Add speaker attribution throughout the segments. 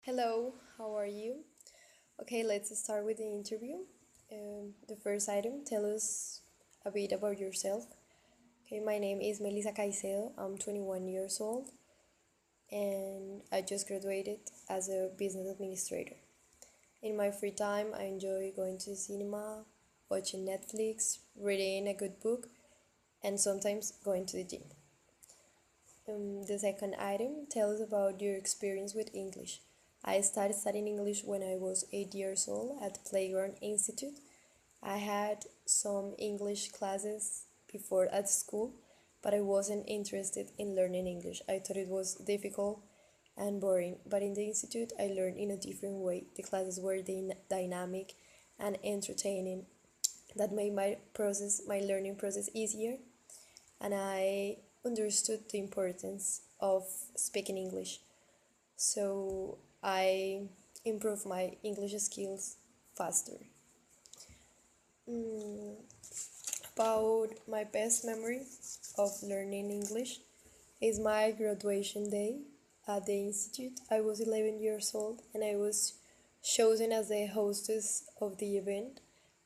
Speaker 1: Hello, how are you? Okay, let's start with the interview. The first item, tell us a bit about yourself. Okay, my name is Melissa Caicedo. I'm 21 years old and I just graduated as a business administrator. In my free time, I enjoy going to the cinema, watching Netflix, reading a good book, and sometimes going to the gym. The second item, tell us about your experience with English. I started studying English when I was 8 years old at Playground Institute. I had some English classes before at school, but I wasn't interested in learning English. I thought it was difficult and boring, but in the institute I learned in a different way. The classes were dynamic and entertaining. That made my learning process easier, and I understood the importance of speaking English. So I improved my English skills faster. Mm, about my best memory of learning English is my graduation day at the institute. I was 11 years old and I was chosen as the hostess of the event.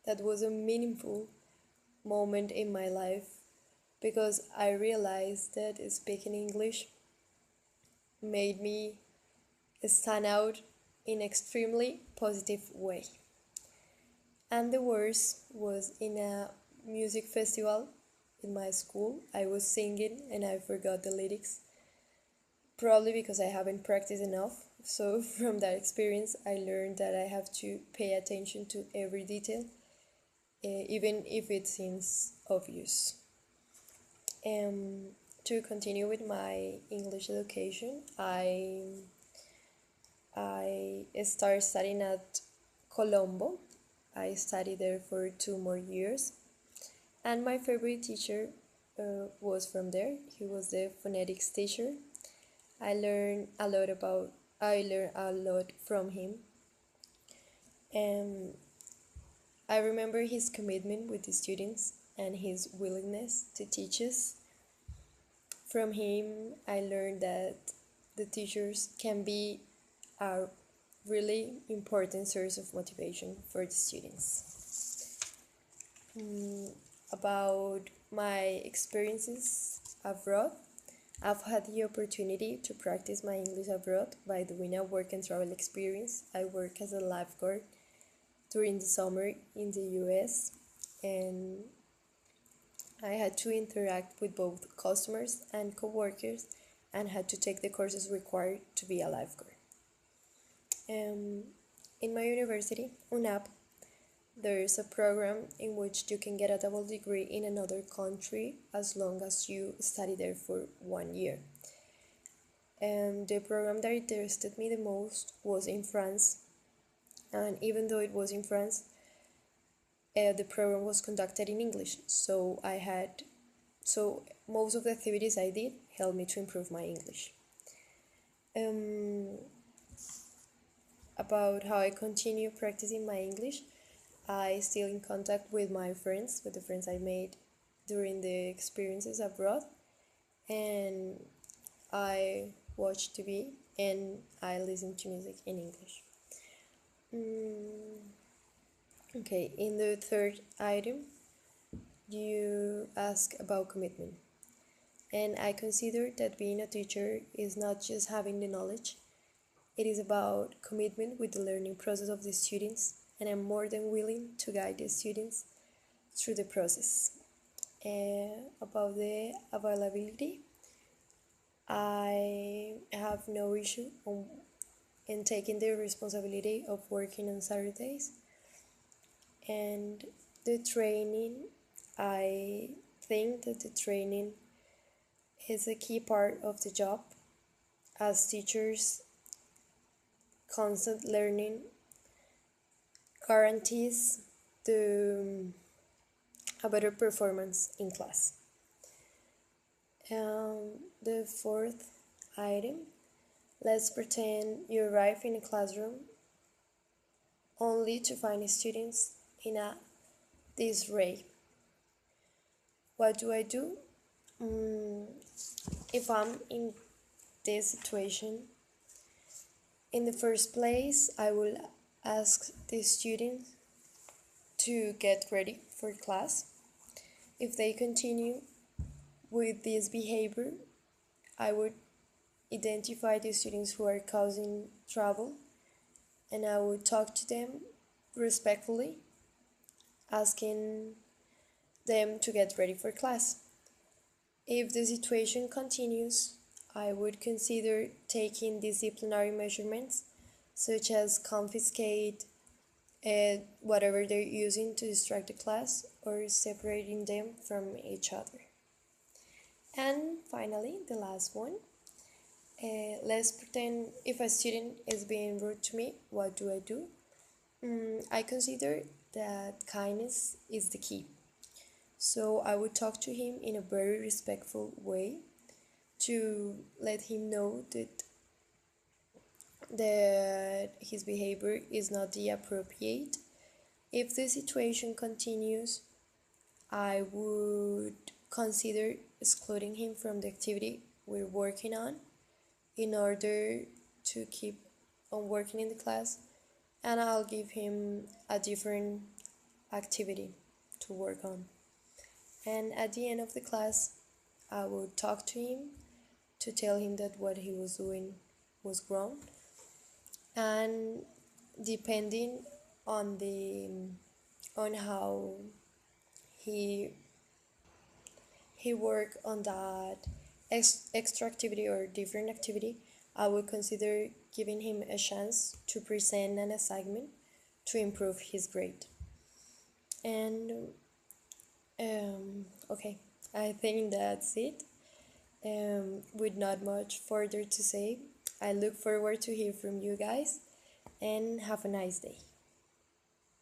Speaker 1: That was a meaningful moment in my life because I realized that speaking English made me stand out in extremely positive way. And the worst was in a music festival in my school. I was singing and I forgot the lyrics, probably because I haven't practiced enough. So, from that experience, I learned that I have to pay attention to every detail, even if it seems obvious. To continue with my English education, I started studying at Colombo. I studied there for 2 more years, and my favorite teacher was from there. He was the phonetics teacher. I learned a lot about. I learned a lot from him, and I remember his commitment with the students and his willingness to teach us. From him, I learned that the teachers can be a really important source of motivation for the students. About my experiences abroad, I've had the opportunity to practice my English abroad by doing a work and travel experience. I work as a lifeguard during the summer in the US, and I had to interact with both customers and coworkers and had to take the courses required to be a lifeguard. In my university, UNAP, there is a program in which you can get a double degree in another country as long as you study there for 1 year. And the program that interested me the most was in France. And even though it was in France, the program was conducted in English. So most of the activities I did helped me to improve my English. About how I continue practicing my English, I still in contact with my friends, with the friends I made during the experiences abroad, and I watch TV and I listen to music in English. Okay, in the third item, you ask about commitment. And I consider that being a teacher is not just having the knowledge, it is about commitment with the learning process of the students, and I'm more than willing to guide the students through the process. About the availability, I have no issue in taking the responsibility of working on Saturdays. And the training, I think that the training is a key part of the job. As teachers, constant learning guarantees a better performance in class. The fourth item, let's pretend you arrive in a classroom only to find students in a disarray. What do I do? If I'm in this situation, In the first place, I will ask the students to get ready for class. If they continue with this behavior, I would identify the students who are causing trouble and I would talk to them respectfully, asking them to get ready for class. If the situation continues, I would consider taking disciplinary measurements such as confiscate whatever they're using to distract the class or separating them from each other. And finally, the last one. Let's pretend if a student is being rude to me, what do I do? I consider that kindness is the key. So I would talk to him in a very respectful way to let him know that his behavior is not the appropriate. If the situation continues, I would consider excluding him from the activity we're working on in order to keep on working in the class, and I'll give him a different activity to work on. And at the end of the class, I would talk to him to tell him that what he was doing was wrong, and depending on the on how he worked on that extra activity or different activity, I would consider giving him a chance to present an assignment to improve his grade. And okay, I think that's it. With not much further to say, I look forward to hear from you guys and have a nice day.